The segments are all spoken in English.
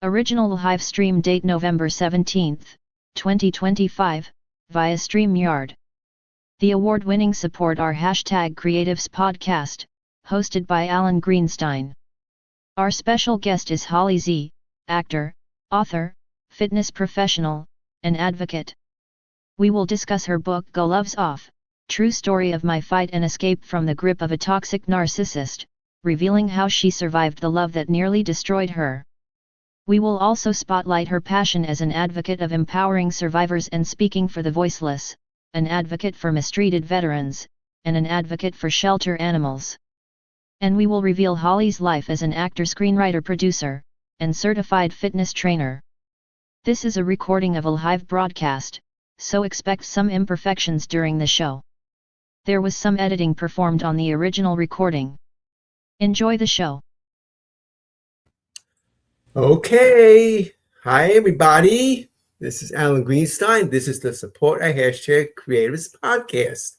Original live stream date November 17, 2025, via StreamYard. The award-winning support our #Creatives podcast, hosted by Alan Greenstein. Our special guest is Holly Z, actor, author, fitness professional, and advocate. We will discuss her book Gloves Off, True Story of My Fight and Escape from the Grip of a Toxic Narcissist, revealing how she survived the love that nearly destroyed her. We will also spotlight her passion as an advocate of empowering survivors and speaking for the voiceless, an advocate for mistreated veterans, and an advocate for shelter animals. And we will reveal Holly's life as an actor, screenwriter, producer, and certified fitness trainer. This is a recording of a live broadcast, so expect some imperfections during the show. There was some editing performed on the original recording. Enjoy the show. Okay. Hi, everybody. This is Alan Greenstein. This is the Support Our Creatives podcast.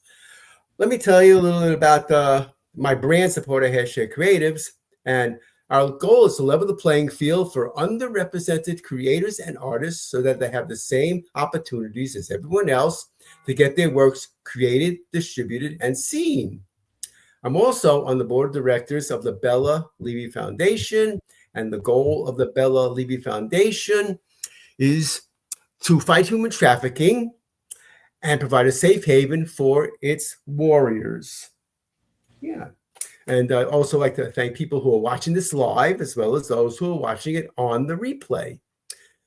Let me tell you a little bit about my brand, Support Our Creatives. And our goal is to level the playing field for underrepresented creators and artists so that they have the same opportunities as everyone else to get their works created, distributed, and seen. I'm also on the board of directors of the Bella Levy Foundation, and the goal of the Bella Levy Foundation is to fight human trafficking and provide a safe haven for its warriors. Yeah. And I'd also like to thank people who are watching this live, as well as those who are watching it on the replay.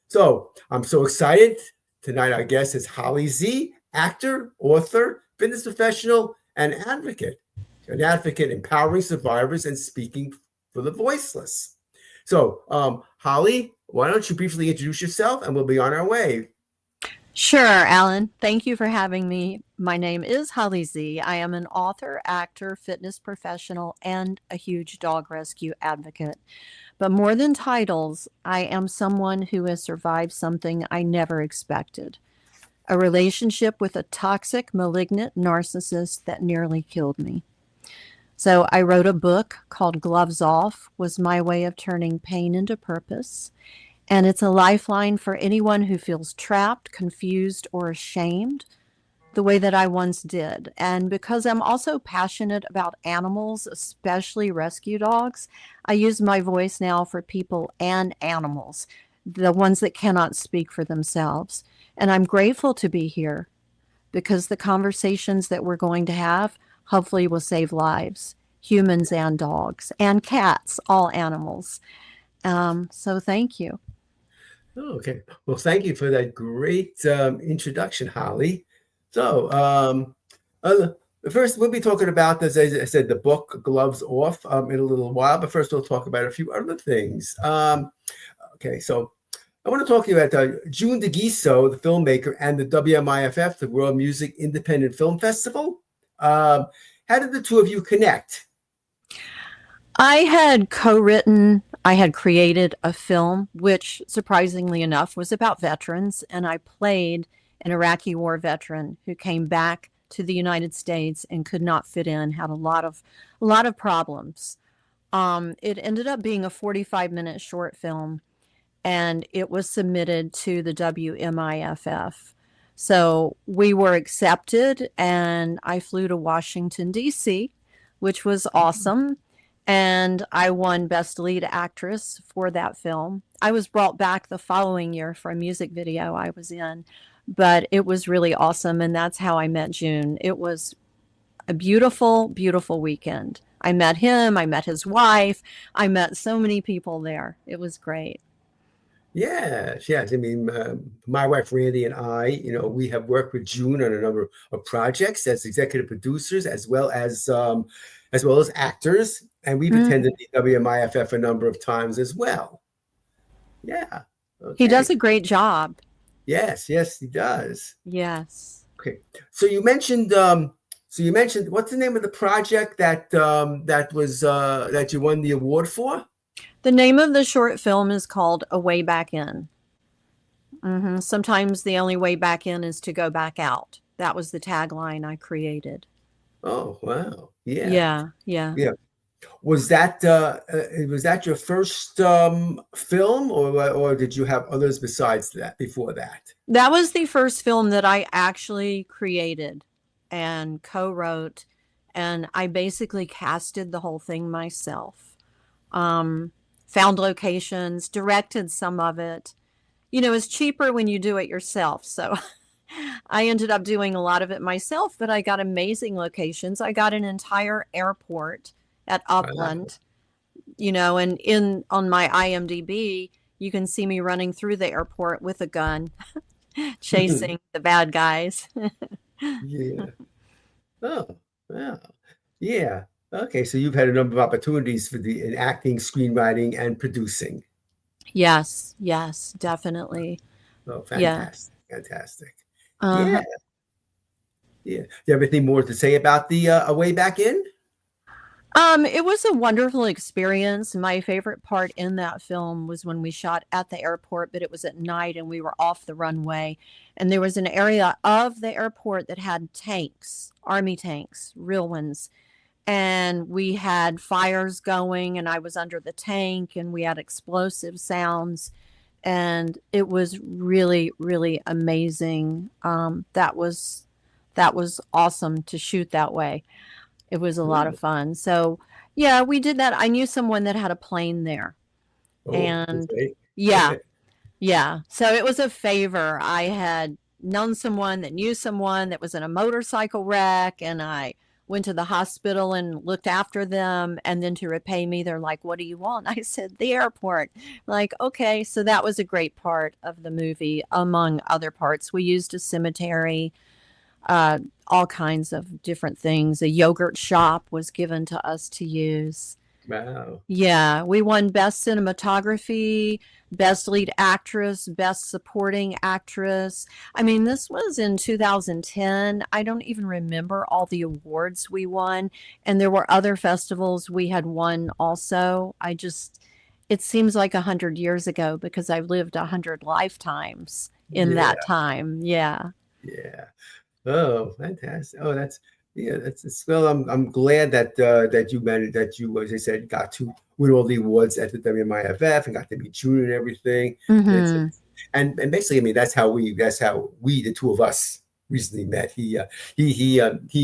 So I'm so excited. Tonight, our guest is Holly Z, actor, author, fitness professional, and advocate. An advocate empowering survivors and speaking for the voiceless. So, Holly, why don't you briefly introduce yourself, and we'll be on our way. Sure, Alan. Thank you for having me. My name is Holly Z. I am an author, actor, fitness professional, and a huge dog rescue advocate. But more than titles, I am someone who has survived something I never expected. A relationship with a toxic, malignant narcissist that nearly killed me. So I wrote a book called Gloves Off, was my way of turning pain into purpose. And it's a lifeline for anyone who feels trapped, confused, or ashamed, the way that I once did. And because I'm also passionate about animals, especially rescue dogs, I use my voice now for people and animals, the ones that cannot speak for themselves. And I'm grateful to be here because the conversations that we're going to have hopefully will save lives, humans and dogs and cats, all animals. So thank you. Oh, okay. Well, thank you for that great introduction, Holly. So, first, we'll be talking about, as I said, the book Gloves Off in a little while. But first, we'll talk about a few other things. Okay, so I want to talk to you about June DeGuiso, the filmmaker, and the WMIFF, the World Music Independent Film Festival. How did the two of you connect? I had created a film, which surprisingly enough was about veterans, and I played an Iraqi war veteran who came back to the United States and could not fit in, had a lot of problems. It ended up being a 45-minute short film, and it was submitted to the WMIFF. So we were accepted, and I flew to Washington, D.C., which was awesome. And I won Best Lead Actress for that film. I was brought back the following year for a music video I was in, but it was really awesome. And that's how I met June. It was a beautiful, beautiful weekend. I met him. I met his wife. I met so many people there. It was great. Yes. I mean, my wife Randy and I, we have worked with June on a number of projects as executive producers, as well as actors, and we've attended the WMIFF a number of times as well. Yeah. Okay. He does a great job. Yes, he does. Yes. Okay. So you mentioned what's the name of the project that you won the award for? The name of the short film is called A Way Back In. Sometimes the only way back in is to go back out. That was the tagline I created. Oh, wow. Yeah. Yeah. Was that your first film, or did you have others besides that before that? That was the first film that I actually created and co-wrote, and I basically casted the whole thing myself. Found locations, directed some of it. You know, it's cheaper when you do it yourself. So I ended up doing a lot of it myself, but I got amazing locations. I got an entire airport at Wow. Upland, you know, and on my IMDb, you can see me running through the airport with a gun, chasing the bad guys. Yeah. Oh, wow. Yeah. Okay. So you've had a number of opportunities in acting, screenwriting, and producing. Yes, yes, definitely. Oh, Yeah. fantastic. Fantastic. Yeah. Uh-huh. Yeah. Do you have anything more to say about the A Way Back In? It was a wonderful experience. My favorite part in that film was when we shot at the airport, but it was at night and we were off the runway. And there was an area of the airport that had tanks, army tanks, real ones. And we had fires going, and I was under the tank, and we had explosive sounds. And it was really, really amazing. That was awesome to shoot that way. It was a lot Yeah. of fun. So, yeah, we did that. I knew someone that had a plane there. Oh, And okay. yeah, yeah. So it was a favor. I had known someone that knew someone that was in a motorcycle wreck, and I went to the hospital and looked after them. And then to repay me, they're like, "What do you want?" I said, "The airport." Like, okay. So that was a great part of the movie, among other parts. We used a cemetery, all kinds of different things. A yogurt shop was given to us to use. Wow. Yeah, we won Best Cinematography, Best Lead Actress, Best Supporting Actress. I mean, this was in 2010. I don't even remember all the awards we won. And there were other festivals we had won also. It seems like 100 years ago because I've lived 100 lifetimes in Yeah. that time. Yeah. Yeah. Oh, fantastic. Oh, that's well, I'm glad that that you managed that you, as I said, got to win all the awards at the WMIFF and got to meet June and everything. It's Hmm. and basically, I mean, that's how we the two of us recently met. He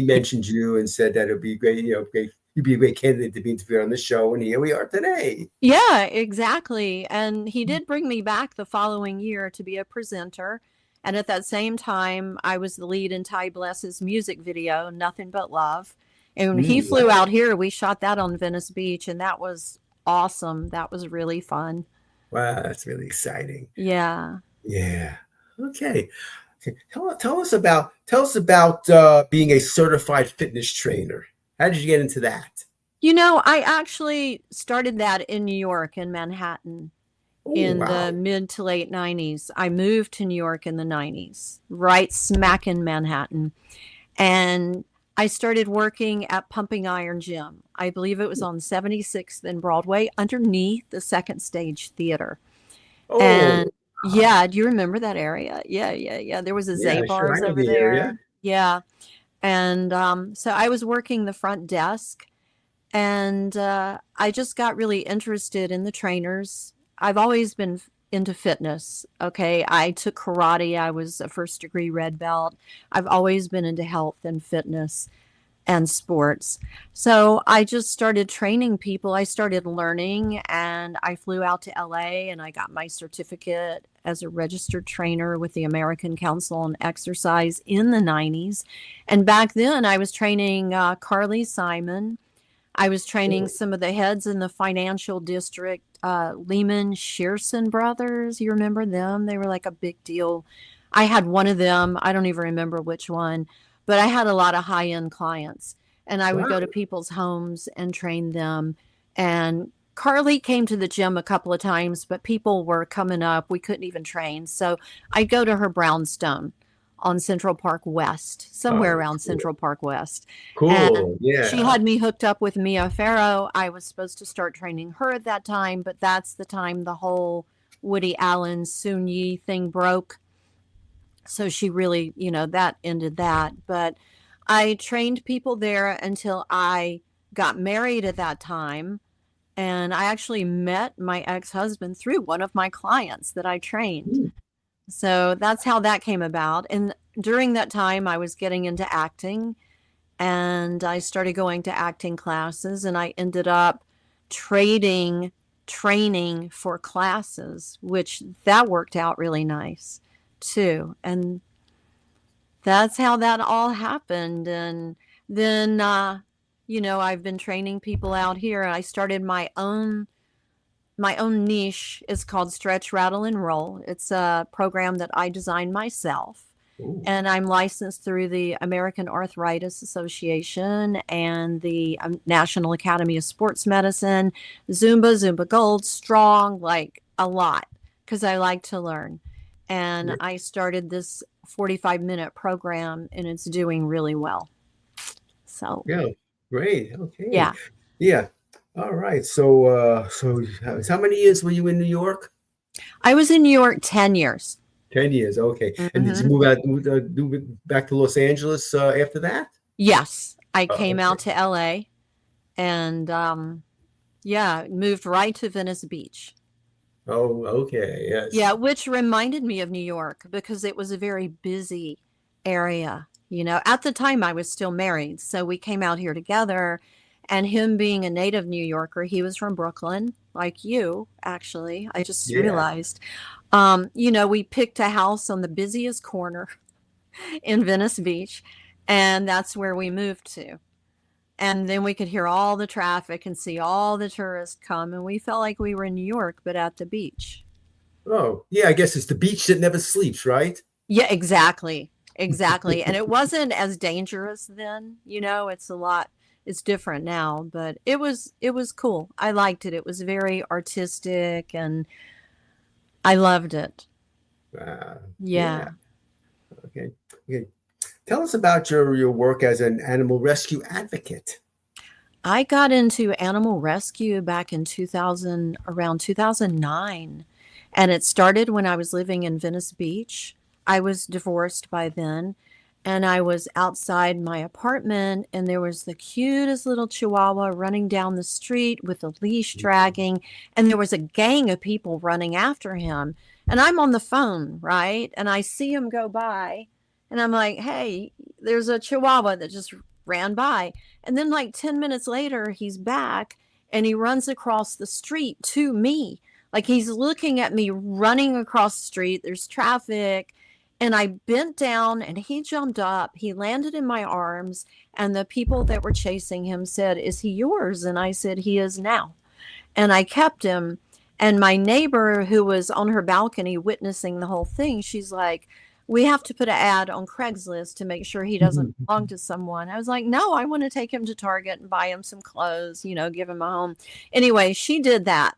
mentioned you and said that it'd be great, great. You'd be a great candidate to be interviewed on the show, and here we are today. Yeah, exactly. And he did bring me back the following year to be a presenter. And at that same time, I was the lead in Ty Bless's music video, Nothing But Love. And when he flew Wow. out here, we shot that on Venice Beach, and that was awesome. That was really fun. Wow, that's really exciting. Yeah. Yeah. Okay. Okay. Tell us about being a certified fitness trainer. How did you get into that? You know, I actually started that in New York, in Manhattan, Oh, in the wow. mid to late 90s. I moved to New York in the 90s, right smack in Manhattan. And I started working at Pumping Iron Gym. I believe it was on 76th and Broadway underneath the Second Stage Theater. Oh, And wow. yeah, do you remember that area? Yeah, yeah, yeah. There was a Yeah, sure. I Zabar's know over the area. there. Yeah. And so I was working the front desk, and I just got really interested in the trainers. I've always been into fitness. Okay. I took karate. I was a first degree red belt. I've always been into health and fitness and sports. So I just started training people. I started learning, and I flew out to LA and I got my certificate as a registered trainer with the American Council on Exercise in the 90s. And back then I was training Carly Simon. I was training Oh, some of the heads in the financial district, Lehman Shearson brothers. You remember them? They were like a big deal. I had one of them. I don't even remember which one, but I had a lot of high end clients, and I would wow. go to people's homes and train them. And Carly came to the gym a couple of times, but people were coming up. We couldn't even train. So I'd go to her brownstone on Central Park West, somewhere Oh, around cool. Central Park West. And Cool. she Yeah. had me hooked up with Mia Farrow. I was supposed to start training her at that time, but that's the time the whole Woody Allen Soon Yi thing broke. So she really, that ended that. But I trained people there until I got married at that time. And I actually met my ex-husband through one of my clients that I trained. Mm. So that's how that came about. And during that time, I was getting into acting, and I started going to acting classes, and I ended up trading training for classes, which that worked out really nice too. And that's how that all happened. And then, I've been training people out here. I started my own niche. Is called Stretch, Rattle, and Roll. It's a program that I designed myself. Ooh. And I'm licensed through the American Arthritis Association and the National Academy of Sports Medicine, Zumba Gold, Strong, like a lot, because I like to learn. And I started this 45-minute program, and it's doing really well. So, Yeah, great. Okay. yeah. Yeah. All right. So, how many years were you in New York? I was in New York 10 years. 10 years. Okay. And did you Mhm. move back to Los Angeles after that? Yes, I came Okay. out to LA and moved right to Venice Beach. Oh, okay. Yes. Yeah, which reminded me of New York because it was a very busy area. At the time I was still married, so we came out here together. And him being a native New Yorker, he was from Brooklyn, like you, actually. I just Yeah. realized. We picked a house on the busiest corner in Venice Beach, and that's where we moved to. And then we could hear all the traffic and see all the tourists come, and we felt like we were in New York, but at the beach. Oh, yeah. I guess it's the beach that never sleeps, right? Yeah, exactly. Exactly. And it wasn't as dangerous then, it's different now, but it was cool. I liked it. It was very artistic and I loved it. Yeah. Yeah. Okay. Okay. Tell us about your work as an animal rescue advocate. I got into animal rescue back in around 2009, and it started when I was living in Venice Beach. I was divorced by then, and I was outside my apartment, and there was the cutest little chihuahua running down the street with a leash dragging, and there was a gang of people running after him. And I'm on the phone, right? And I see him go by, and I'm like, hey, there's a chihuahua that just ran by. And then, like 10 minutes later, he's back and he runs across the street to me. Like he's looking at me running across the street. There's traffic. And I bent down and he jumped up. He landed in my arms. And the people that were chasing him said, "Is he yours?" And I said, "He is now." And I kept him. And my neighbor, who was on her balcony witnessing the whole thing, she's like, "We have to put an ad on Craigslist to make sure he doesn't belong to someone." I was like, "No, I want to take him to Target and buy him some clothes, give him a home." Anyway, she did that.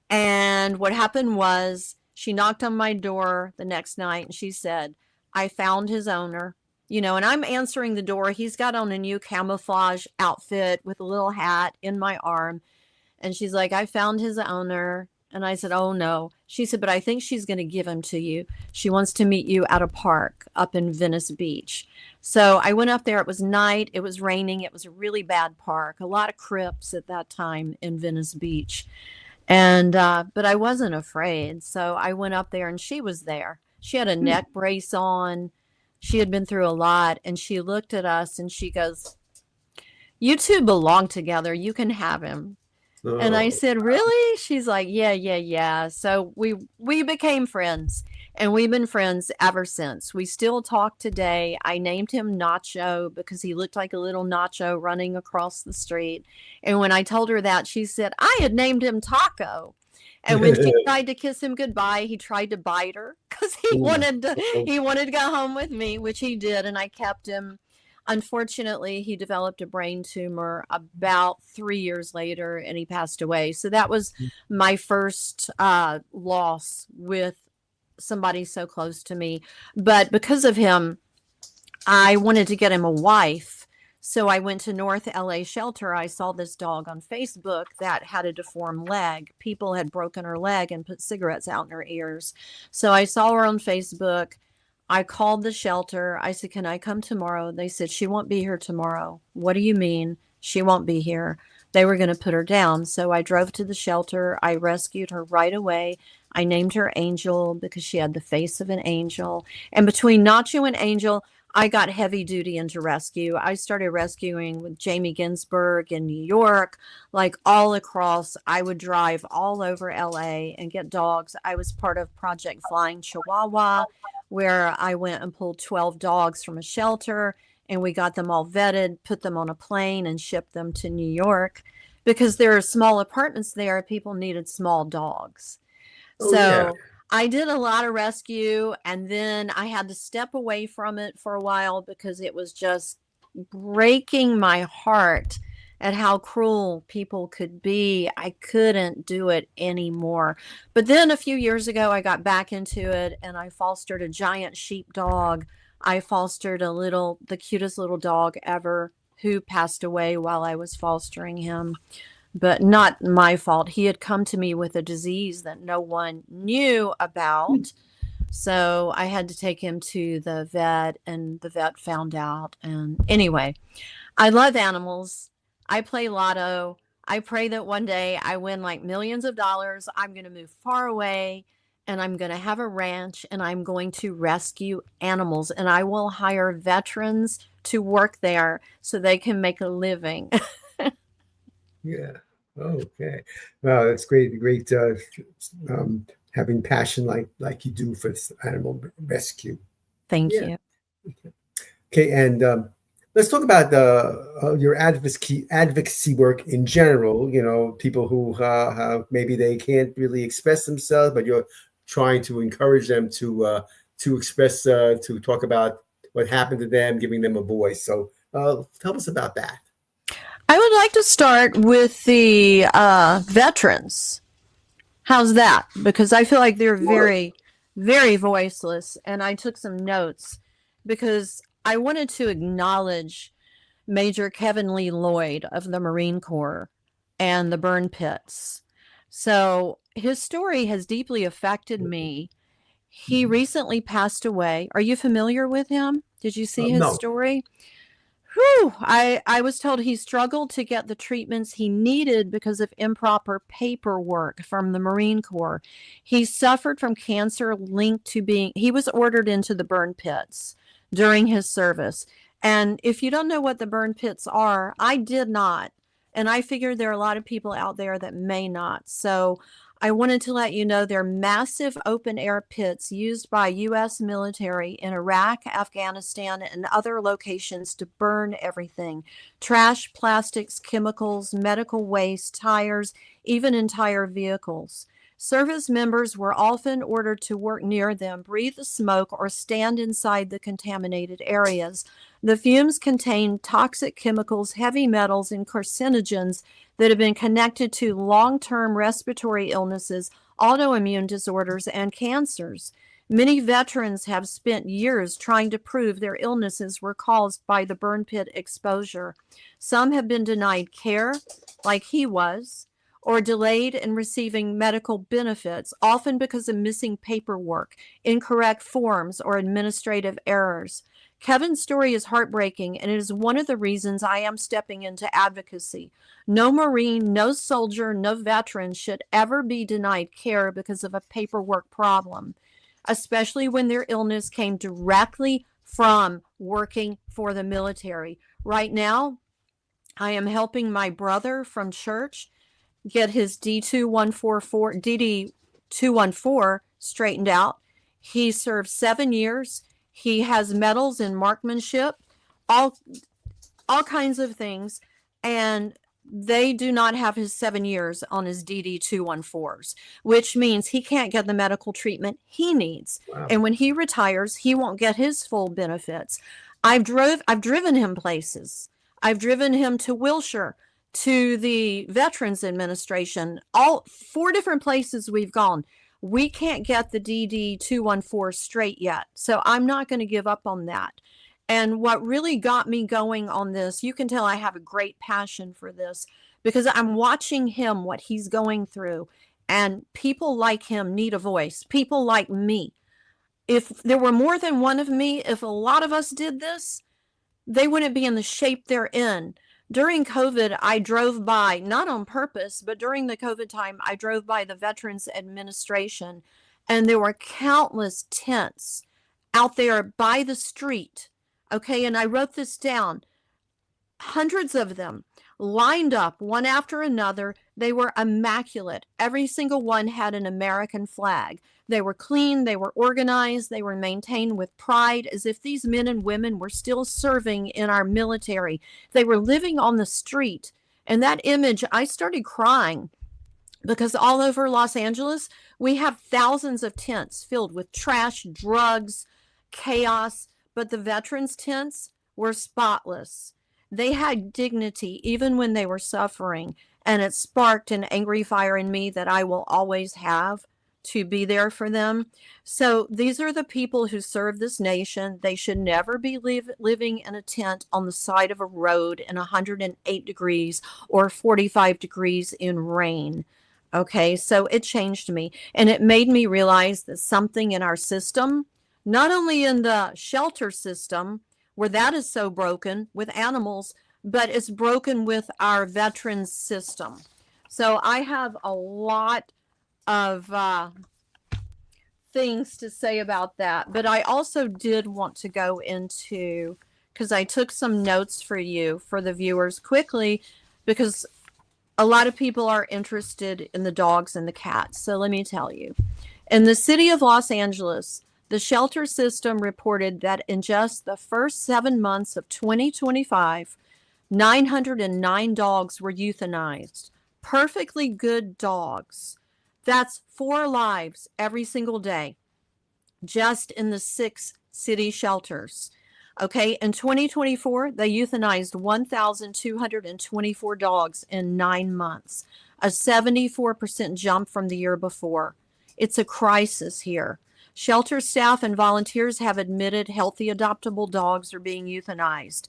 And what happened was she knocked on my door the next night and she said, "I found his owner." And I'm answering the door. He's got on a new camouflage outfit with a little hat in my arm. And she's like, "I found his owner." And I said, "Oh, no." She said, "But I think she's going to give him to you. She wants to meet you at a park up in Venice Beach." So I went up there. It was night. It was raining. It was a really bad park. A lot of crips at that time in Venice Beach. And, but I wasn't afraid. So I went up there and she was there. She had a neck brace on. She had been through a lot. And she looked at us and she goes, "You two belong together. You can have him." And I Oh, said, "Really?" She's like, "Yeah. So we became friends, and we've been friends ever since. We still talk today. I named him Nacho because he looked like a little nacho running across the street. And when I told her that, she said, I had named him Taco. And when she tried to kiss him goodbye, he tried to bite her because he wanted to go home with me, which he did, and I kept him. Unfortunately, he developed a brain tumor about 3 years later and he passed away. So that was my first loss with somebody so close to me. But because of him, I wanted to get him a wife. So I went to North LA Shelter. I saw this dog on Facebook that had a deformed leg. People had broken her leg and put cigarettes out in her ears. So I saw her on Facebook. I called the shelter. I said, "Can I come tomorrow?" They said, "She won't be here tomorrow." "What do you mean?" She won't be here. They were going to put her down. So I drove to the shelter. I rescued her right away. I named her Angel because she had the face of an angel. And between Nacho and Angel, I got heavy duty into rescue. I started rescuing with Jamie Ginsburg in New York, like all across. I would drive all over LA and get dogs. I was part of Project Flying Chihuahua, where I went and pulled 12 dogs from a shelter, and we got them all vetted, put them on a plane, and shipped them to New York because there are small apartments there. People needed small dogs. Oh, yeah. So I did a lot of rescue, and then I had to step away from it for a while because it was just breaking my heart at how cruel people could be. I couldn't do it anymore. But then a few years ago, I got back into it, and I fostered a giant sheepdog. I fostered the cutest little dog ever, who passed away while I was fostering him. But not my fault. He had come to me with a disease that no one knew about. So I had to take him to the vet, and the vet found out. And anyway, I love animals. I play lotto. I pray that one day I win like millions of dollars. I'm going to move far away, and I'm going to have a ranch, and I'm going to rescue animals, and I will hire veterans to work there so they can make a living. Yeah. Okay. Wow, that's great. Great having passion like you do for animal rescue. Thank you. Okay, and let's talk about your advocacy work in general. You know, people who maybe they can't really express themselves, but you're trying to encourage them to express, to talk about what happened to them, giving them a voice. So tell us about that. I would like to start with the veterans. How's that? Because I feel like they're very, very voiceless. And I took some notes because I wanted to acknowledge Major Kevin Lee Lloyd of the Marine Corps and the burn pits. So his story has deeply affected me. He recently passed away. Are you familiar with him? Did you see his story? Whew, I was told he struggled to get the treatments he needed because of improper paperwork from the Marine Corps. He suffered from cancer linked to he was ordered into the burn pits during his service. And if you don't know what the burn pits are, I did not. And I figured there are a lot of people out there that may not. So I wanted to let you know they're massive open air pits used by U.S. military in Iraq, Afghanistan, and other locations to burn everything: trash, plastics, chemicals, medical waste, tires, even entire vehicles. Service members were often ordered to work near them, breathe the smoke, or stand inside the contaminated areas. The fumes contain toxic chemicals, heavy metals, and carcinogens that have been connected to long-term respiratory illnesses, autoimmune disorders, and cancers. Many veterans have spent years trying to prove their illnesses were caused by the burn pit exposure. Some have been denied care, like he was, or delayed in receiving medical benefits, often because of missing paperwork, incorrect forms, or administrative errors. Kevin's story is heartbreaking, and it is one of the reasons I am stepping into advocacy. No Marine, no soldier, no veteran should ever be denied care because of a paperwork problem, especially when their illness came directly from working for the military. Right now, I am helping my brother from church get his DD-214 straightened out. He served 7 years. He has medals in marksmanship, all kinds of things, and they do not have his 7 years on his DD-214s, which means he can't get the medical treatment he needs. Wow. And when he retires, he won't get his full benefits. I've driven him places. I've driven him to Wilshire, to the Veterans Administration, all 4 different places we've gone. We can't get the DD-214 straight yet, so I'm not going to give up on that. And what really got me going on this, you can tell I have a great passion for this because I'm watching him, what he's going through, and people like him need a voice. People like me. If there were more than one of me, if a lot of us did this, they wouldn't be in the shape they're in. During COVID, I drove by, not on purpose, but during the COVID time, I drove by the Veterans Administration, and there were countless tents out there by the street. Okay, and I wrote this down. Hundreds of them lined up one after another. They were immaculate. Every single one had an American flag. They were clean, they were organized, they were maintained with pride, as if these men and women were still serving in our military. They were living on the street. And that image, I started crying, because all over Los Angeles, we have thousands of tents filled with trash, drugs, chaos, but the veterans' tents were spotless. They had dignity even when they were suffering, and it sparked an angry fire in me that I will always have to be there for them. So these are the people who serve this nation. They should never be living in a tent on the side of a road in 108 degrees or 45 degrees in rain. Okay, so it changed me, and it made me realize that something in our system, not only in the shelter system, where that is so broken with animals, but it's broken with our veterans system. So I have a lot of things to say about that, but I also did want to go into, because I took some notes for you, for the viewers, quickly, because a lot of people are interested in the dogs and the cats. So let me tell you, in the city of Los Angeles, the shelter system reported that in just the first 7 months of 2025, 909 dogs were euthanized. Perfectly good dogs. That's 4 lives every single day, just in the 6 city shelters. Okay, in 2024, they euthanized 1,224 dogs in 9 months, a 74% jump from the year before. It's a crisis here. Shelter staff and volunteers have admitted healthy adoptable dogs are being euthanized.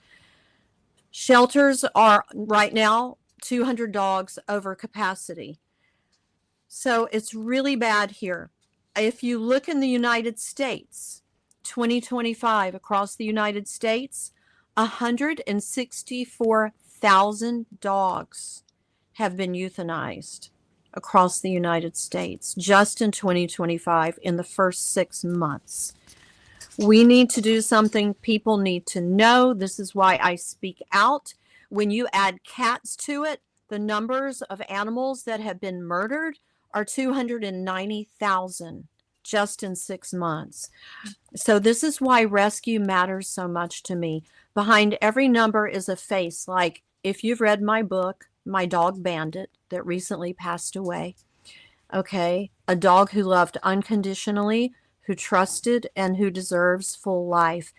Shelters are right now 200 dogs over capacity. So it's really bad here. If you look in the United States, 2025 across the United States, 164,000 dogs have been euthanized across the United States just in 2025 in the first 6 months. We need to do something. People need to know. This is why I speak out. When you add cats to it, the numbers of animals that have been murdered are 290,000 just in 6 months. So this is why rescue matters so much to me. Behind every number is a face. Like if you've read my book, My Dog Bandit, that recently passed away. Okay, a dog who loved unconditionally, who trusted, and who deserves full life.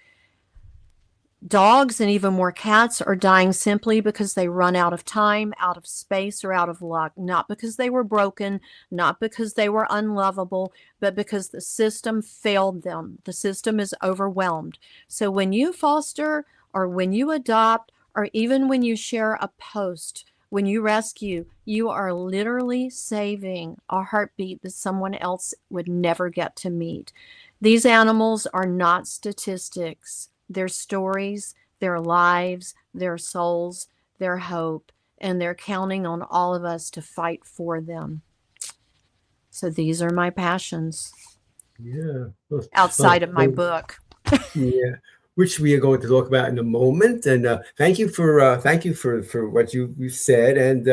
Dogs and even more cats are dying simply because they run out of time, out of space, or out of luck. Not because they were broken, not because they were unlovable, but because the system failed them. The system is overwhelmed. So when you foster, or when you adopt, or even when you share a post, when you rescue, you are literally saving a heartbeat that someone else would never get to meet. These animals are not statistics. Their stories, their lives, their souls, their hope, and they're counting on all of us to fight for them. So these are my passions. Yeah. Outside of my book. Yeah, which we are going to talk about in a moment. And thank you for what you said. And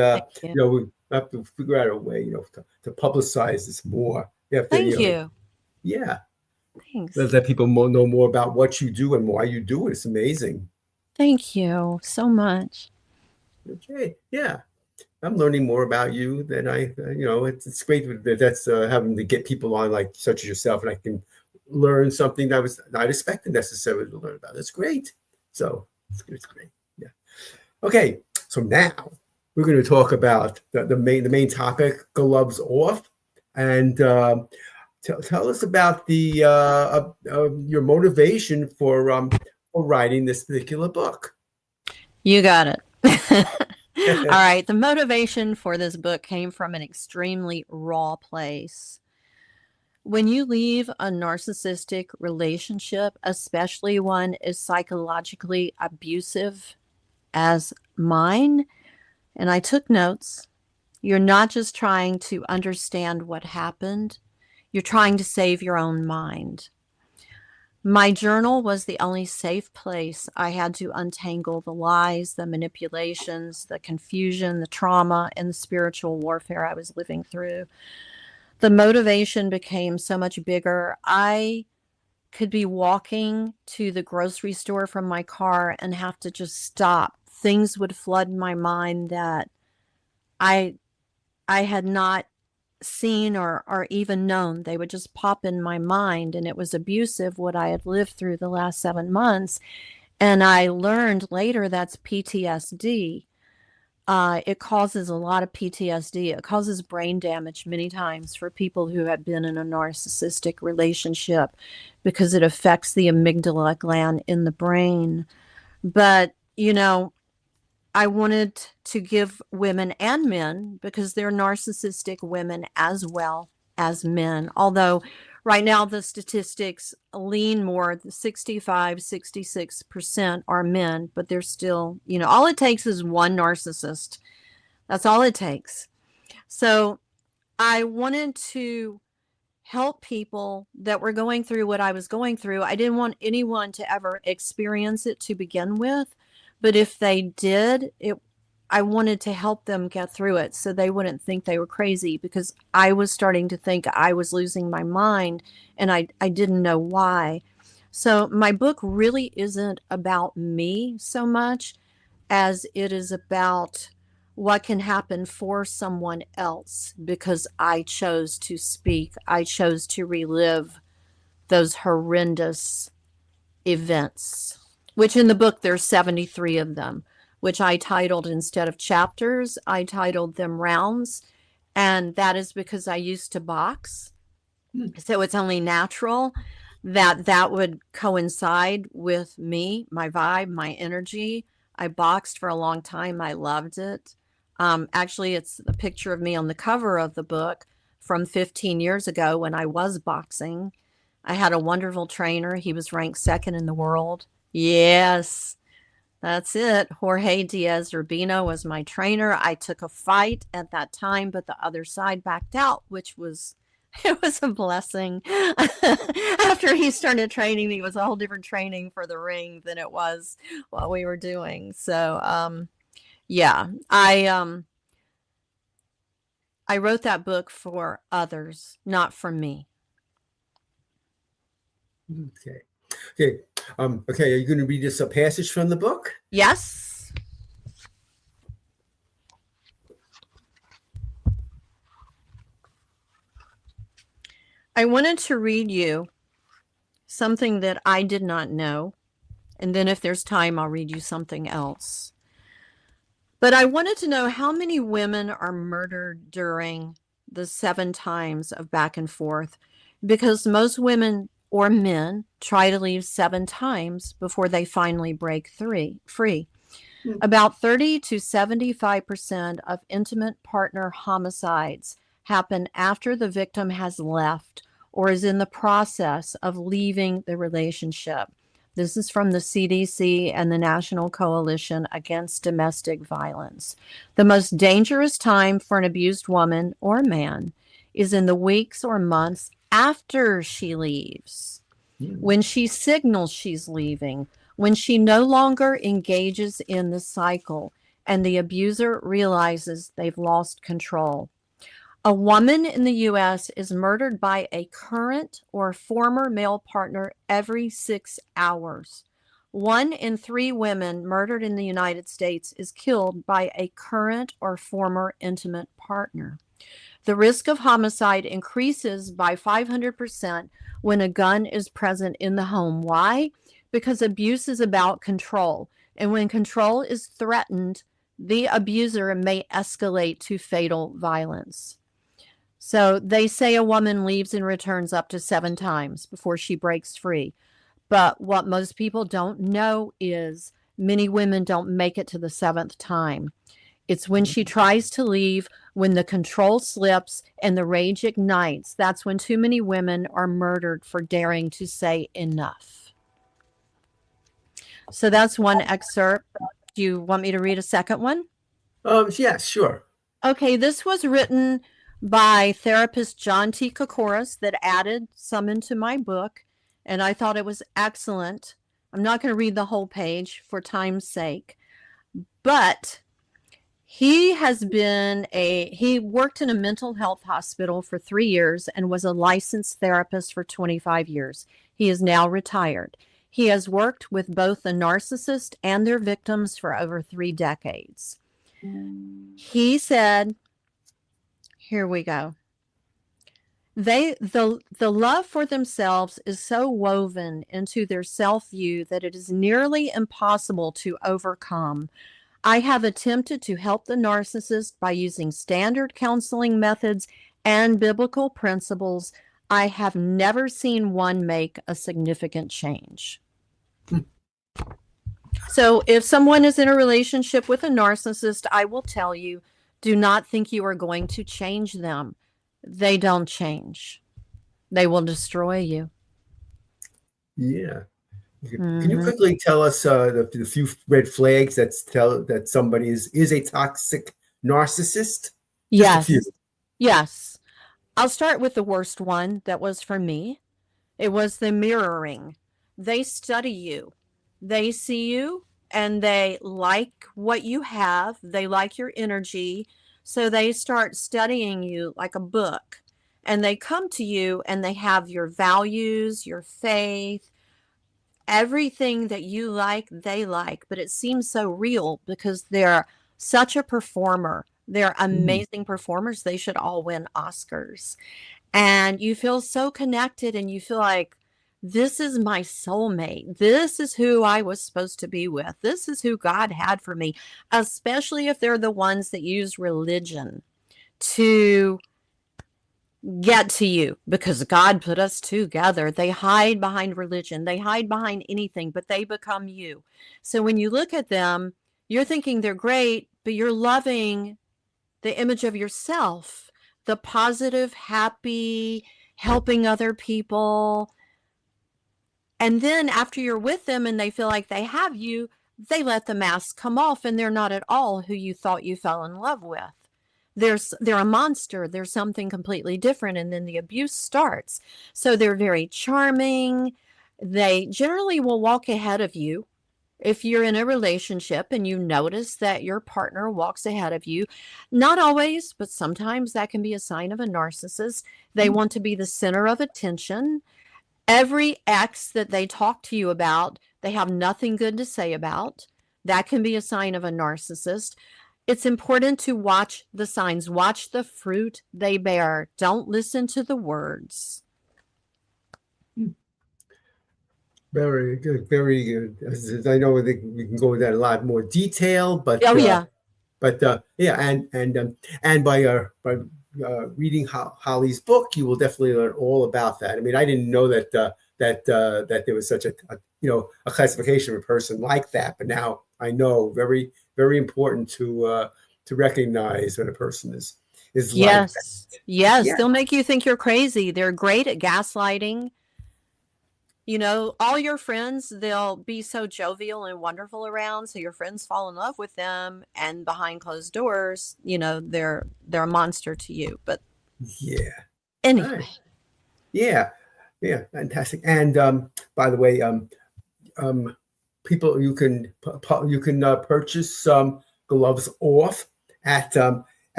we have to figure out a way, to publicize this more. Thank you. Yeah. Thanks. Let people know more about what you do and why you do it. It's amazing. Thank you so much. Okay. Yeah. I'm learning more about you than it's great that's having to get people on like such as yourself, and I can learn something that I was not expecting necessarily to learn about. That's great. So it's great. Yeah. Okay. So now we're going to talk about the main topic, gloves off, and tell us about your motivation for writing this particular book. You got it. All right. The motivation for this book came from an extremely raw place. When you leave a narcissistic relationship, especially one as psychologically abusive as mine, and I took notes. You're not just trying to understand what happened, you're trying to save your own mind. My journal was the only safe place I had to untangle the lies, the manipulations, the confusion, the trauma, and the spiritual warfare I was living through. The motivation became so much bigger. I could be walking to the grocery store from my car and have to just stop. Things would flood my mind that I had not seen or even known. They would just pop in my mind, and it was abusive what I had lived through the last 7 months. And I learned later that's PTSD. It causes a lot of PTSD. It causes brain damage many times for people who have been in a narcissistic relationship because it affects the amygdala gland in the brain. But, you know, I wanted to give women and men, because they're narcissistic women as well as men. Although right now the statistics lean more, 65, 66% are men, but they're still, you know, all it takes is one narcissist. That's all it takes. So I wanted to help people that were going through what I was going through. I didn't want anyone to ever experience it to begin with. But if they did, I wanted to help them get through it so they wouldn't think they were crazy, because I was starting to think I was losing my mind, and I didn't know why. So my book really isn't about me so much as it is about what can happen for someone else, because I chose to speak. I chose to relive those horrendous events, which in the book there's 73 of them, which I titled, instead of chapters, I titled them rounds. And that is because I used to box. So it's only natural that that would coincide with me, my vibe, my energy. I boxed for a long time. I loved it. Actually, it's a picture of me on the cover of the book from 15 years ago when I was boxing. I had a wonderful trainer. He was ranked second in the world. Yes, that's it. Jorge Diaz-Urbino was my trainer. I took a fight at that time, but the other side backed out, which was, it was a blessing. After he started training me, it was a whole different training for the ring than it was what we were doing. So, yeah, I wrote that book for others, not for me. Okay. Okay. Okay. Are you going to read us a passage from the book? Yes. I wanted to read you something that I did not know. And then if there's time, I'll read you something else. But I wanted to know how many women are murdered during the 7 times of back and forth, because most women or men try to leave 7 times before they finally break free. About 30 to 75% of intimate partner homicides happen after the victim has left or is in the process of leaving the relationship. This is from the CDC and the National Coalition Against Domestic Violence. The most dangerous time for an abused woman or man is in the weeks or months after she leaves, when she signals she's leaving, when she no longer engages in the cycle and the abuser realizes they've lost control. A woman in the U.S. is murdered by a current or former male partner every 6 hours. 1 in 3 women murdered in the United States is killed by a current or former intimate partner. The risk of homicide increases by 500% when a gun is present in the home. Why? Because abuse is about control. And when control is threatened, the abuser may escalate to fatal violence. So they say a woman leaves and returns up to 7 times before she breaks free. But what most people don't know is many women don't make it to the 7th time. It's when she tries to leave, when the control slips and the rage ignites. That's when too many women are murdered for daring to say enough. So that's one excerpt. Do you want me to read a second one? Yeah, sure. Okay, this was written by therapist John T. Kokoris that added some into my book, and I thought it was excellent. I'm not going to read the whole page for time's sake, but he worked in a mental health hospital for 3 years and was a licensed therapist for 25 years. He is now retired. He has worked with both the narcissist and their victims for over 3 decades. He said, here we go. The love for themselves is so woven into their self-view that it is nearly impossible to overcome. I have attempted to help the narcissist by using standard counseling methods and biblical principles. I have never seen one make a significant change. So if someone is in a relationship with a narcissist, I will tell you, do not think you are going to change them. They don't change. They will destroy you. Yeah. Can you quickly tell us the few red flags that somebody is a toxic narcissist? Yes. Yes. I'll start with the worst one that was for me. It was the mirroring. They study you. They see you and they like what you have. They like your energy. So they start studying you like a book. And they come to you and they have your values, your faith, everything that you like, they like. But it seems so real because they're such a performer. They're amazing performers. They should all win Oscars. And you feel so connected and you feel like, this is my soulmate. This is who I was supposed to be with. This is who God had for me, especially if they're the ones that use religion to get to you because God put us together. They hide behind religion. They hide behind anything, but they become you. So when you look at them, you're thinking they're great, but you're loving the image of yourself, the positive, happy, helping other people. And then after you're with them and they feel like they have you, they let the mask come off and they're not at all who you thought you fell in love with. They're a monster. They're something completely different. And then the abuse starts. So they're very charming. They generally will walk ahead of you. If you're in a relationship and you notice that your partner walks ahead of you, not always, but sometimes that can be a sign of a narcissist. They want to be the center of attention. Every ex that they talk to you about, they have nothing good to say about. That can be a sign of a narcissist. It's important to watch the signs. Watch the fruit they bear. Don't listen to the words. Very good. Very good. I know we can go into that in a lot more detail, but yeah. And by reading Holly's book, you will definitely learn all about that. I mean, I didn't know that there was such a classification of a person like that, but now I know. Very, very important to recognize when a person is yes, like that. Yes, Yeah. They'll make you think you're crazy. They're great at gaslighting. You know, all your friends, they'll be so jovial and wonderful around, so your friends fall in love with them, and behind closed doors, you know, they're a monster to you. But Yeah. anyway. Right. Yeah. Fantastic. And by the way, people, you can purchase some gloves off at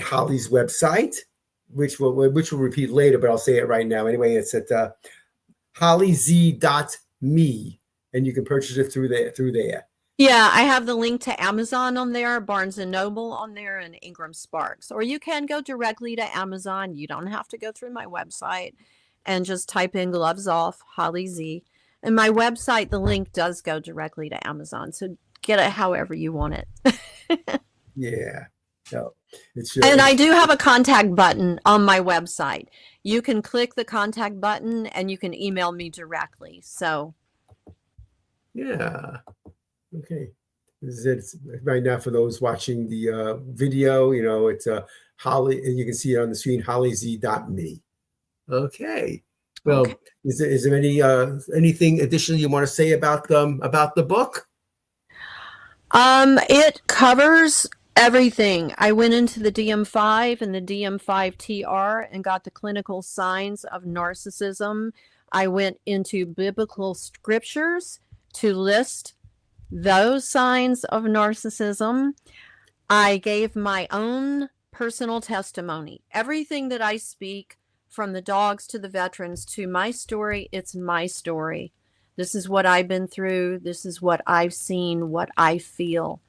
Holly's website, which we'll repeat later, but I'll say it right now. Anyway, it's at hollyz.me, and you can purchase it through there. Yeah, I have the link to Amazon on there, Barnes & Noble on there, and Ingram Sparks. Or you can go directly to Amazon. You don't have to go through my website and just type in gloves off, Holly Z. And my website, the link does go directly to Amazon. So get it however you want it. Yeah. So and I do have a contact button on my website. You can click the contact button and you can email me directly. So. Yeah. Okay. This is it right now for those watching the video. You know, it's Holly, and you can see it on the screen, hollyz.me. Okay. Well, okay. Is there anything additional you want to say about the book? It covers everything. I went into the DM5 and the DM5 TR and got the clinical signs of narcissism. I went into biblical scriptures to list those signs of narcissism. I gave my own personal testimony. Everything that I speak, from the dogs to the veterans to my story, it's my story. This is what I've been through. This is what I've seen, what I feel.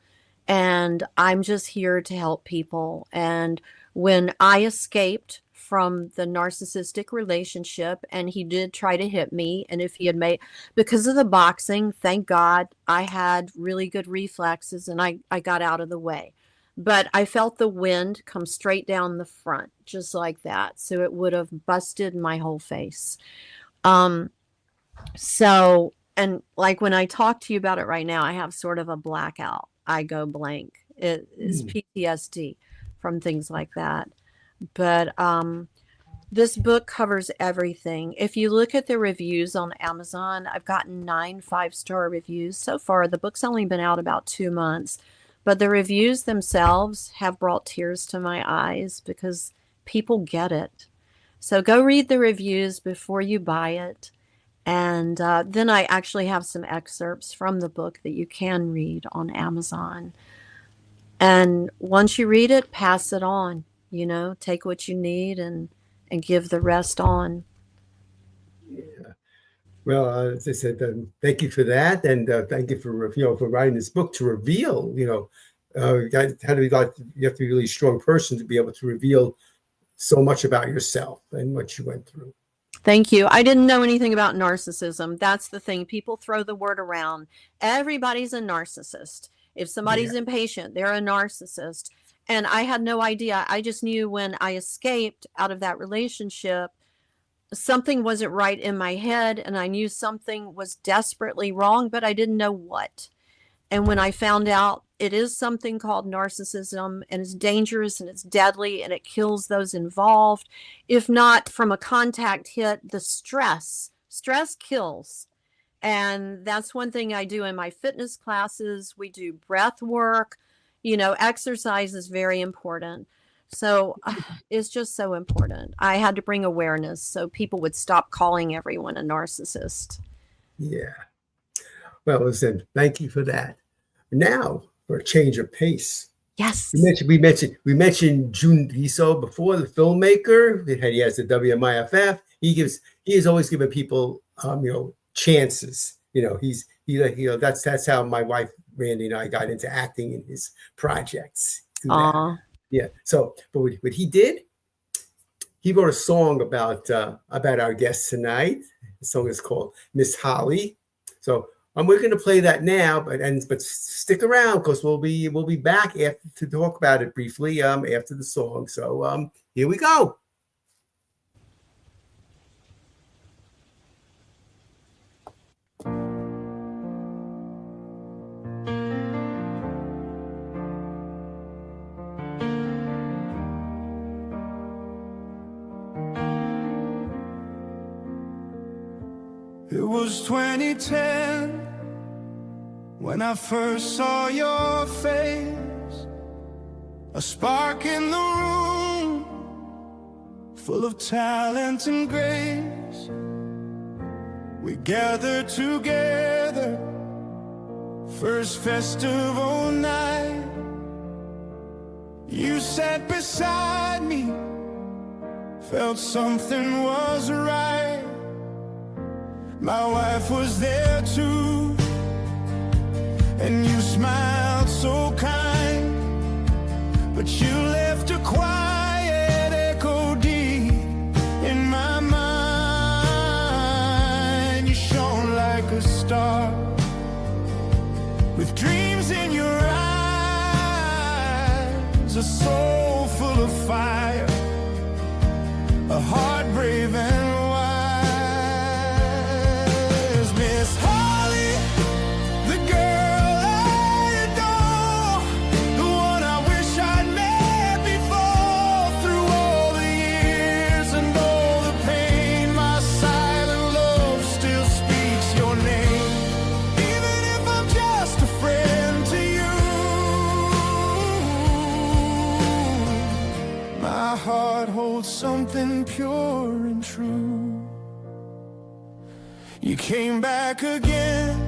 And I'm just here to help people. And when I escaped from the narcissistic relationship, and he did try to hit me, and if he had made, because of the boxing, thank God, I had really good reflexes and I got out of the way. But I felt the wind come straight down the front, just like that. So it would have busted my whole face. So, and like when I talk to you about it right now, I have sort of a blackout. I go blank. It is PTSD from things like that. But this book covers everything. If you look at the reviews on Amazon, I've gotten 9 5-star reviews so far. The book's only been out about 2 months, but the reviews themselves have brought tears to my eyes because people get it. So go read the reviews before you buy it. And then I actually have some excerpts from the book that you can read on Amazon. And once you read it, pass it on. You know, take what you need and give the rest on. Yeah. Well, as I said, thank you for that, and thank you for for writing this book to reveal. You have to be a really strong person to be able to reveal so much about yourself and what you went through. Thank you. I didn't know anything about narcissism. That's the thing. People throw the word around. Everybody's a narcissist. If somebody's impatient, they're a narcissist. And I had no idea. I just knew when I escaped out of that relationship, something wasn't right in my head. And I knew something was desperately wrong, but I didn't know what. And when I found out it is something called narcissism, and it's dangerous and it's deadly and it kills those involved, if not from a contact hit, the stress kills. And that's one thing I do in my fitness classes. We do breath work. Exercise is very important. So it's just so important. I had to bring awareness so people would stop calling everyone a narcissist. Yeah. Well, listen, thank you for that. Now, for a change of pace. Yes. We mentioned June Diso before, the filmmaker. He has the WMIFF. He is always giving people chances. That's how my wife Randy and I got into acting in his projects. Yeah. So, but what he did, he wrote a song about our guest tonight. The song is called Miss Holly. So we're going to play that now, but stick around because we'll be back to talk about it briefly after the song. So here we go. It was 2010 when I first saw your face, a spark in the room full of talent and grace. We gathered together, first festival night. You sat beside me, felt something was right. My wife was there too, and you smiled so kind, but you left a quiet echo deep in my mind. You shone like a star with dreams in your eyes, a soul full of fire, a heart brave and Miss Holly, the girl I adore, the one I wish I'd met before. Through all the years and all the pain, my silent love still speaks your name. Even if I'm just a friend to you, holds something pure and true. You came back again,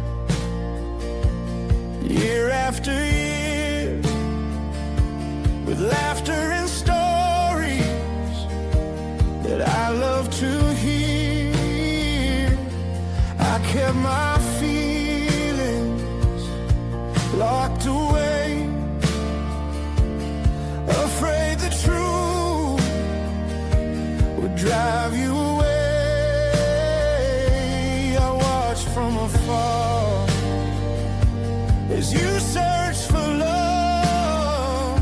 year after year, with laughter and stories that I love to hear. I kept my feelings locked away, afraid the truth would drive you away. I watched from afar as you search for love,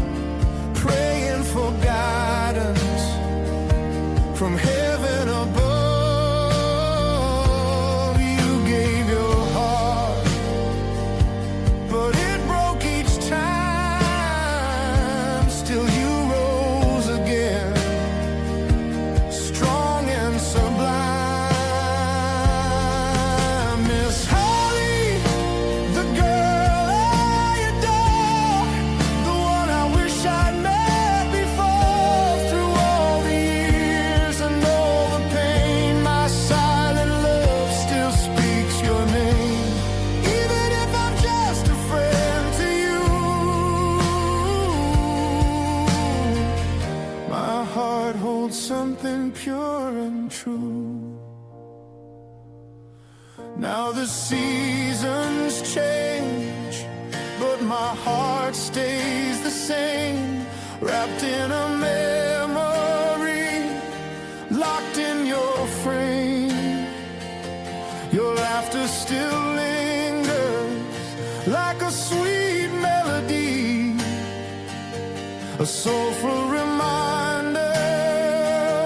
praying for guidance from heaven above. You gave your heart, but it broke each time. Still you rose again, strong and sublime. Miss Holly, the girl I adore, the one I wish I'd met before. Through all the years and all the pain, my silent love still speaks your name. Even if I'm just a friend to you, my heart holds something pure and true. Now the seasons change, but my heart stays the same, wrapped in a memory, locked in your frame. Your laughter still lingers like a sweet melody, a soulful reminder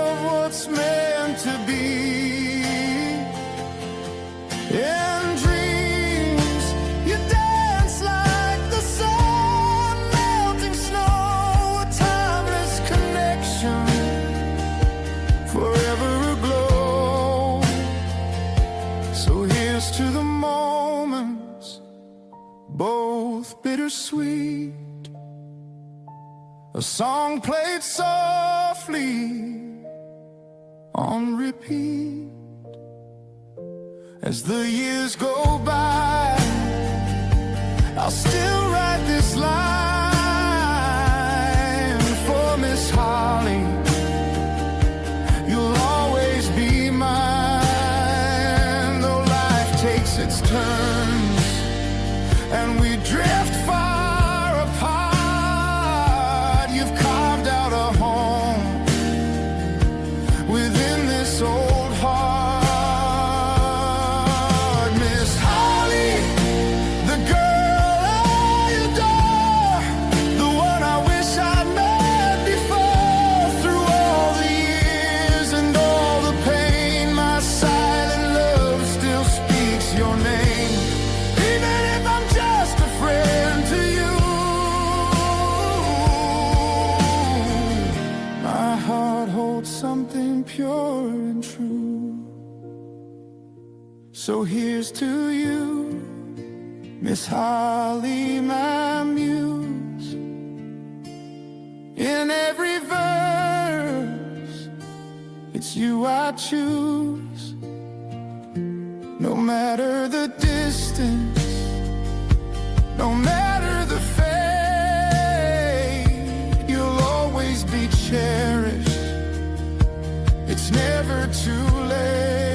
of what's meant to be. In dreams, you dance like the sun, melting snow, a timeless connection, forever aglow. So here's to the moments, both bittersweet, a song played softly on repeat. As the years go by, I'll still write this line for Miss Holly. You'll always be mine, though life takes its turns and we drift far apart. You've carved out a home within this old heart. Miss Holly, the girl I adore, the one I wish I'd met before. Through all the years and all the pain, my silent love still speaks your name. Even if I'm just a friend to you, my heart holds something pure and true. So here's to you, Miss Holly, my muse. In every verse, it's you I choose. No matter the distance, no matter the fate, you'll always be cherished. It's never too late.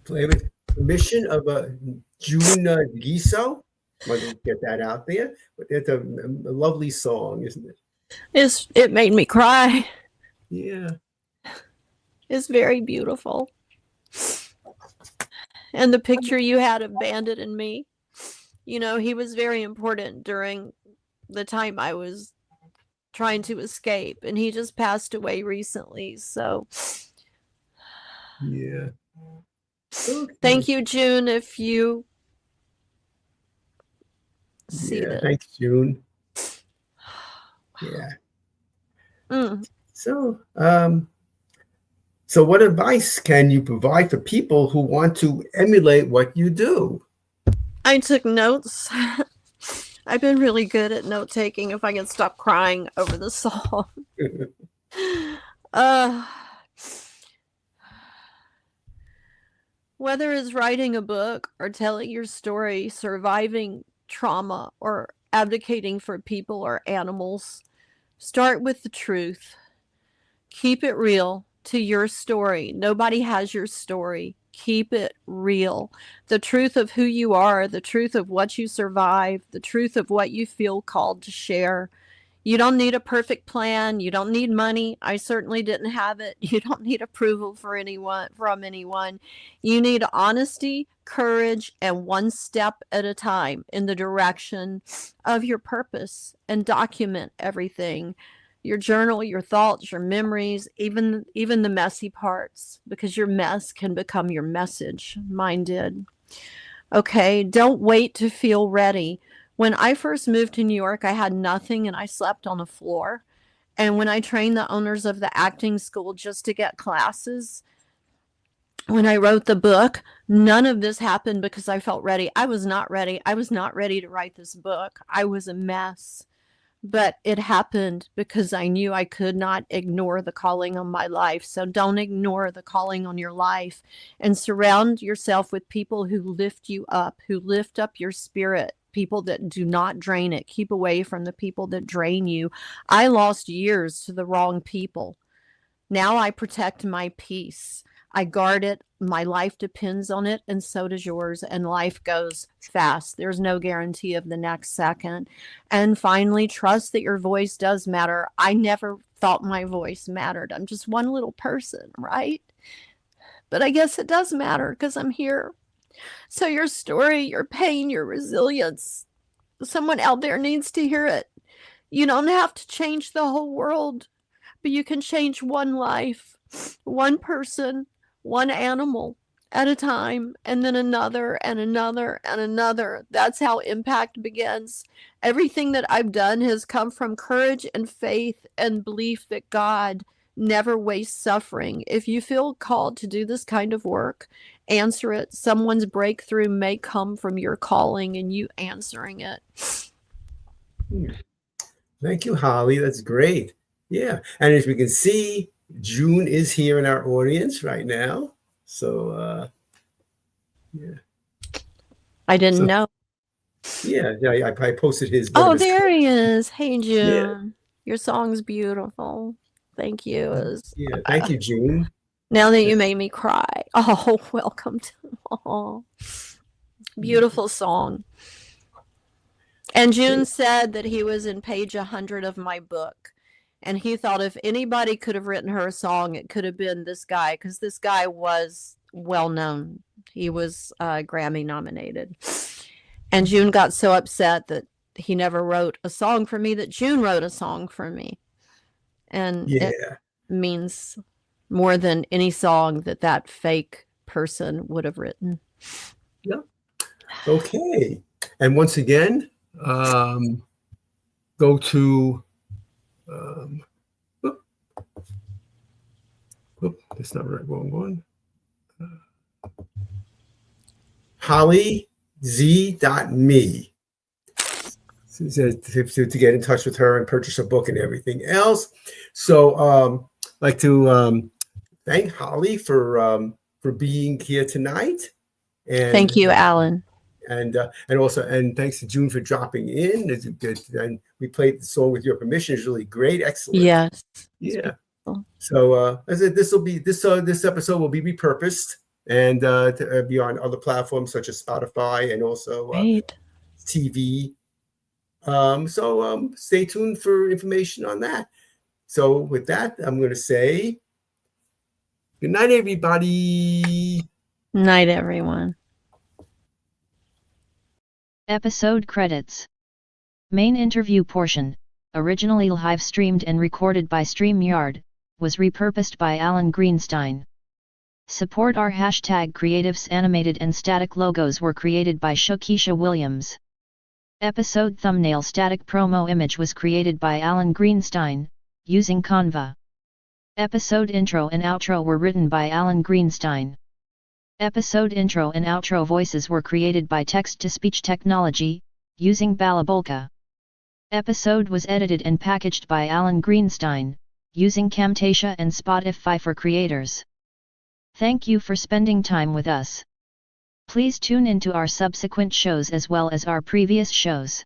Play with permission of June Giso. I'm going to get that out there. But it's a lovely song, isn't it? It made me cry. Yeah. It's very beautiful. and the picture you had of Bandit and me. You know, he was very important during the time I was trying to escape, and he just passed away recently. So Yeah. Okay. thank you, June, if you see Yeah. this. Thanks, June. Yeah. So, so what advice can you provide for people who want to emulate what you do? I took notes. I've been really good at note taking. If I can stop crying over the song. Whether it's writing a book or telling your story, surviving trauma, or advocating for people or animals, start with the truth. Keep it real to your story. Nobody has your story. Keep it real. The truth of who you are, the truth of what you survived, the truth of what you feel called to share. You don't need a perfect plan. You don't need money. I certainly didn't have it. You don't need approval from anyone. You need honesty, courage, and one step at a time in the direction of your purpose, and document everything. Your journal, your thoughts, your memories, even the messy parts, because your mess can become your message. Mine did. Okay, don't wait to feel ready. When I first moved to New York, I had nothing and I slept on the floor. And when I trained the owners of the acting school just to get classes, when I wrote the book, none of this happened because I felt ready. I was not ready. I was not ready to write this book. I was a mess. But it happened because I knew I could not ignore the calling on my life. So don't ignore the calling on your life, and surround yourself with people who lift you up, who lift up your spirit, people that do not drain it. Keep away from the people that drain you. I lost years to the wrong people. Now I protect my peace. I guard it. My life depends on it, and so does yours. And life goes fast. There's no guarantee of the next second. And finally, trust that your voice does matter. I never thought my voice mattered. I'm just one little person, right? But I guess it does matter because I'm here. So your story, your pain, your resilience, someone out there needs to hear it. You don't have to change the whole world, but you can change one life, one person, one animal at a time, and then another and another and another. That's how impact begins. Everything that I've done has come from courage and faith and belief that God never wastes suffering. If you feel called to do this kind of work, answer it. Someone's breakthrough may come from your calling and you answering it. Thank you, Holly. That's great. Yeah. And as we can see, June is here in our audience right now. So, yeah. I didn't know. Yeah, I posted his. Oh, there he is. Hey, June. Yeah. Your song's beautiful. Thank you. Yeah, thank you, June. Now that you made me cry. Oh, welcome to beautiful song. And June said that he was in page 100 of my book. And he thought if anybody could have written her a song, it could have been this guy, because this guy was well known. He was Grammy nominated. And June got so upset that he never wrote a song for me, that June wrote a song for me. And it means more than any song that fake person would have written. Yeah. Okay. And once again, go to that's not right. Wrong one. HollyZ.me to get in touch with her and purchase a book and everything else. So, I'd like to thank Holly for being here tonight. And thank you, Alan. And thanks to June for dropping in. It's good. And we played the song with your permission. It's really great. Excellent. Yes. Yeah. So as I said, this episode will be repurposed and to be on other platforms such as Spotify and also TV. So stay tuned for information on that. So with that, I'm going to say good night, everybody. Night, everyone. Episode credits. Main interview portion, originally live streamed and recorded by StreamYard, was repurposed by Alan Greenstein. Support our hashtag creatives. Animated and static logos were created by Shakisha Williams. Episode thumbnail static promo image was created by Alan Greenstein, using Canva. Episode intro and outro were written by Alan Greenstein. Episode intro and outro voices were created by text-to-speech technology, using Balabolka. Episode was edited and packaged by Alan Greenstein, using Camtasia and Spotify for creators. Thank you for spending time with us. Please tune into our subsequent shows as well as our previous shows.